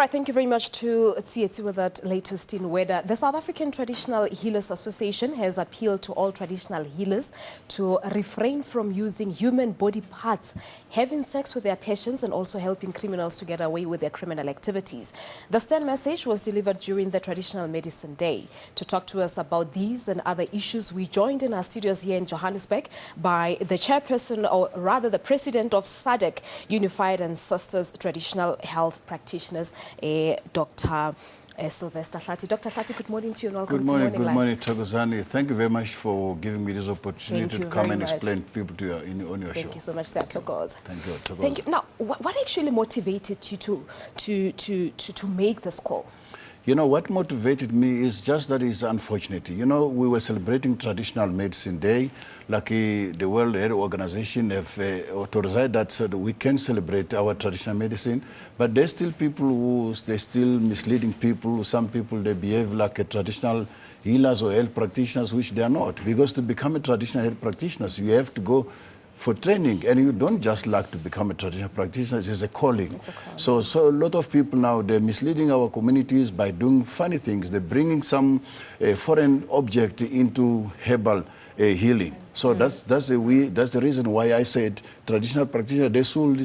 All right, thank you very much to Tsietsi with that latest in weather. The South African Traditional Healers Association has appealed to all traditional healers to refrain from using human body parts, having sex with their patients, and also helping criminals to get away with their criminal activities. The stern message was delivered during the Traditional Medicine Day. To talk to us about these and other issues, we joined in our studios here in Johannesburg by the chairperson, or rather the president of SADC, Unified Ancestors Traditional Health Practitioners, Dr. Sylvester Hlathi. Dr. Hlathi, good morning to you and welcome to Morning Live. Morning, Thokozani. Thank you very much for giving me this opportunity to come and explain people to on your show. Thank you so much, sir. Thank you, Thokoz. Thank you. Now, what actually motivated you to make this call? You know, what motivated me is just that it's unfortunate. You know, we were celebrating Traditional Medicine Day. Lucky the World Health Organization have authorized that so that we can celebrate our traditional medicine. But there's still people who, they're still misleading people. Some people, they behave like a traditional healers or health practitioners, which they are not. Because to become a traditional health practitioner, you have to go for training, and you don't just like to become a traditional practitioner, it's a calling. So a lot of people now, they're misleading our communities by doing funny things. They're bringing some foreign object into herbal healing. So that's the reason why I said traditional practitioners, they should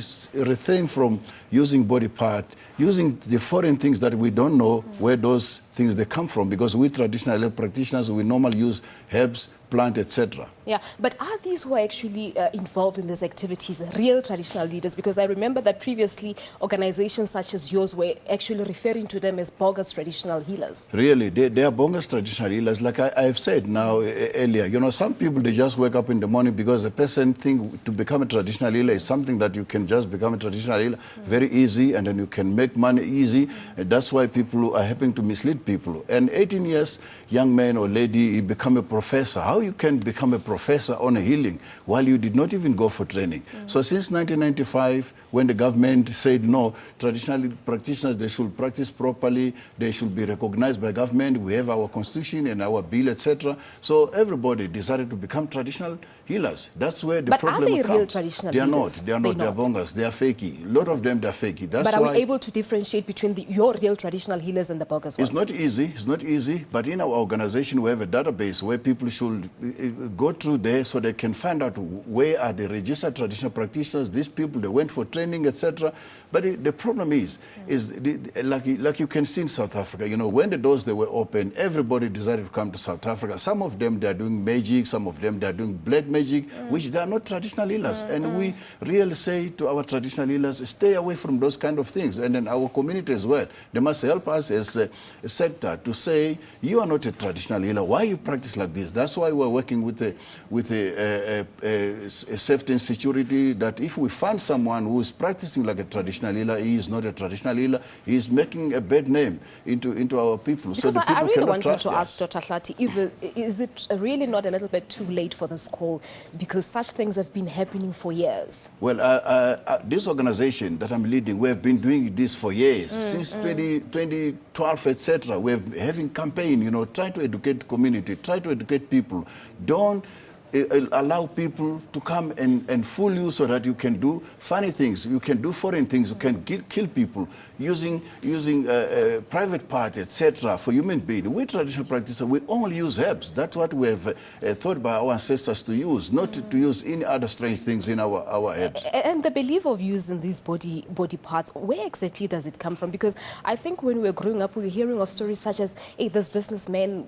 refrain from using body part, using the foreign things that we don't know where those things they come from, because we traditional health practitioners, we normally use herbs, plant, etc. Yeah, but are these who are actually involved in these activities real traditional leaders? Because I remember that previously organizations such as yours were actually referring to them as bogus traditional healers. Really, they are bogus traditional healers. Like I've said now earlier, you know, some people, they just wake up in the morning because a person think to become a traditional healer is something that you can just become a traditional healer very easy, and then you can make money easy. And that's why people are helping to mislead people. And 18 years, young man or lady, he become a professor. How you can become a professor on a healing while you did not even go for training? So since 1995, when the government said no, traditional practitioners, they should practice properly, they should be recognized by government, we have our constitution and our bill, etc. So everybody decided to become traditional healers. That's where the problem comes. But are they real traditional healers? They are not. They are bongas. They are fakey. A lot of them, they are fakey. That's but are we able to differentiate between your real traditional healers and the bogus ones? It's not easy. It's not easy. But in our organization, we have a database where people should go through there so they can find out where are the registered traditional practitioners. These people, they went for training, etc. But the problem is like you can see in South Africa, you know, when the doors they were open, everybody decided to come to South Africa. Some of them, they are doing magic. Some of them, they are doing black magic, which they are not traditional healers. And we really say to our traditional healers, stay away from those kind of things. And then our community as well, they must help us as a sector to say, you are not a traditional healer. Why you practice like this? That's why we're working with safety and security, that if we find someone who is practicing like a traditional healer, he is not a traditional healer, he is making a bad name into our people. Because so the people I really cannot wanted trust to ask us. Dr. Hlathi, is it really not a little bit too late for this call, because such things have been happening for years? Well, this organization that I'm leading, we have been doing this for years, since 2012, etc. We're having campaign, you know, try to educate the community, try to educate people. Don't allow people to come and fool you so that you can do funny things, you can do foreign things, you can kill people using private parts, etc. for human beings. We traditional practitioners, we only use herbs. That's what we have thought by our ancestors to use, not to use any other strange things in our herbs. And the belief of using these body parts, where exactly does it come from? Because I think when we were growing up, we were hearing of stories such as, hey, this businessman,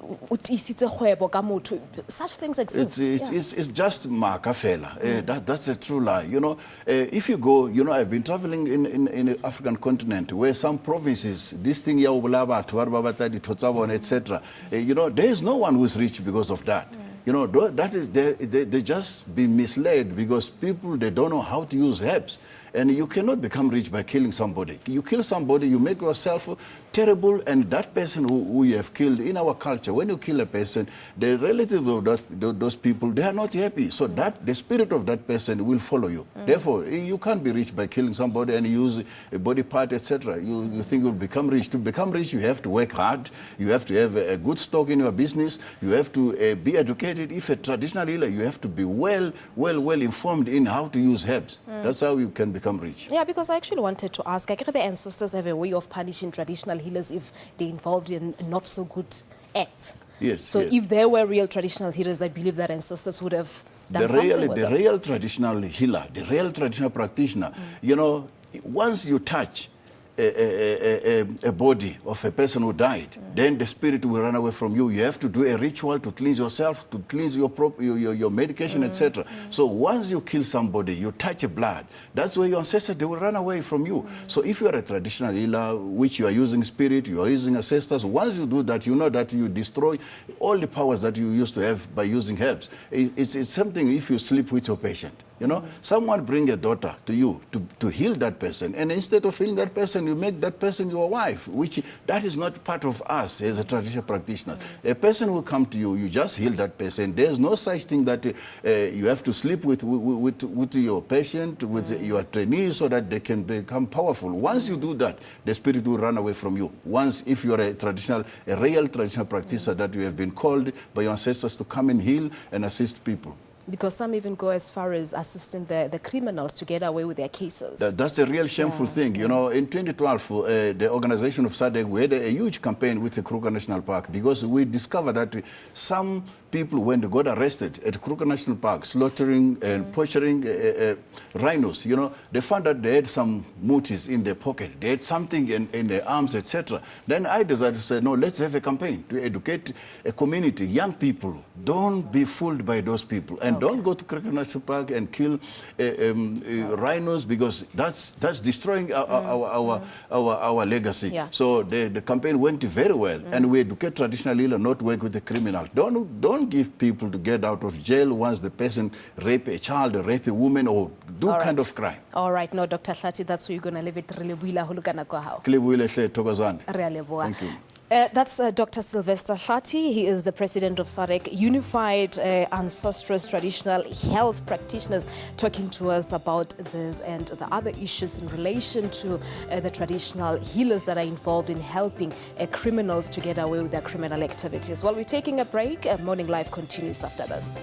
such things exist. It's just makafela. That's the true lie. You know, if you go, you know, I've been traveling in the African continent where some provinces, this thing, etc. You know, there is no one who is rich because of that. You know, that is they just been misled because people, they don't know how to use herbs. And you cannot become rich by killing somebody. You kill somebody, you make yourself terrible, and that person who you have killed, in our culture, when you kill a person, the relatives of those people, they are not happy. So that the spirit of that person will follow you. Therefore, you can't be rich by killing somebody and use a body part, etc. You think you'll become rich. To become rich, you have to work hard. You have to have a good stock in your business. You have to be educated. If a traditional healer, you have to be well informed in how to use herbs. That's how you can become become rich. Yeah, because I actually wanted to ask, I guess the ancestors have a way of punishing traditional healers if they're involved in not so good acts. Yes. So yes. if there were real traditional healers, I believe that ancestors would have done something with them. Real traditional healer, the real traditional practitioner, you know, once you touch a body of a person who died, then the spirit will run away from you. You have to do a ritual to cleanse yourself, to cleanse your medication, etc. So once you kill somebody, you touch a blood, that's where your ancestors, they will run away from you. So if you are a traditional healer, which you are using spirit, you are using ancestors, once you do that, you know that you destroy all the powers that you used to have by using herbs. It's something if you sleep with your patient. You know, someone bring a daughter to you to heal that person, and instead of healing that person, you make that person your wife, which that is not part of us as a traditional practitioner. A person will come to you, you just heal that person. There's no such thing that you have to sleep with your patient, with your trainee, so that they can become powerful. Once you do that, the spirit will run away from you. Once, if you're a real traditional practitioner that you have been called by your ancestors to come and heal and assist people. Because some even go as far as assisting the criminals to get away with their cases. That's the real shameful thing. You know, in 2012, the organization of SADC, we had a huge campaign with the Kruger National Park because we discovered that some people, when they got arrested at Kruger National Park, slaughtering and butchering rhinos, you know, they found that they had some mutis in their pocket. They had something in their arms, etc. Then I decided to say, no, let's have a campaign to educate a community, young people. Don't be fooled by those people. And don't go to Kruger National Park and kill rhinos, because that's destroying our legacy. Yeah. So the campaign went very well, and we educate traditional healer not work with the criminal. Don't give people to get out of jail once the person rape a child, or rape a woman, or do kind of crime. All right, no, Dr. Hlathi, that's where you're going to leave it. Thank you. That's Dr. Sylvester Hlathi. He is the president of SADC, Unified Ancestress Traditional Health Practitioners, talking to us about this and the other issues in relation to the traditional healers that are involved in helping criminals to get away with their criminal activities. While we're taking a break, Morning Live continues after this.